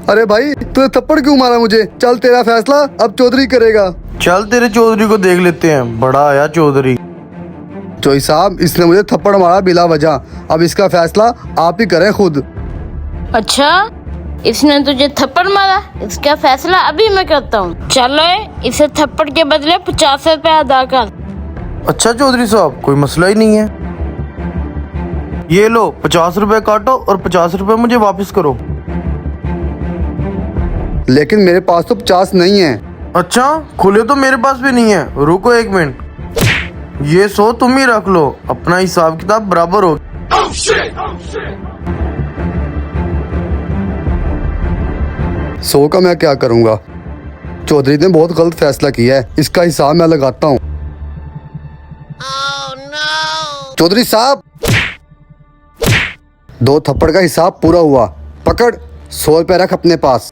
अरे भाई तूने थप्पड़ क्यों मारा मुझे? चल तेरा फैसला अब चौधरी करेगा। चल तेरे चौधरी को देख लेते हैं, बड़ा आया चौधरी। चौधरी साहब, इसने मुझे थप्पड़ मारा बिला वजह, अब इसका फैसला आप ही करें खुद। अच्छा, इसने तुझे थप्पड़ मारा, इसका फैसला अभी मैं करता हूँ। चलो इसे थप्पड़ के बदले 50 रुपए अदा कर। अच्छा चौधरी साहब, कोई मसला ही नहीं है। ये लो 50 रुपए काटो और 50 रुपए मुझे वापस करो। लेकिन मेरे पास तो 50 नहीं है। अच्छा, खुले तो मेरे पास भी नहीं है। रुको 1 मिनट, ये 100 तुम ही रख लो, अपना हिसाब किताब बराबर हो। 100 का मैं क्या करूँगा? चौधरी ने बहुत गलत फैसला किया है, इसका हिसाब मैं लगाता हूँ। चौधरी साहब, 2 थप्पड़ का हिसाब पूरा हुआ। पकड़, 100 रुपए रख अपने पास।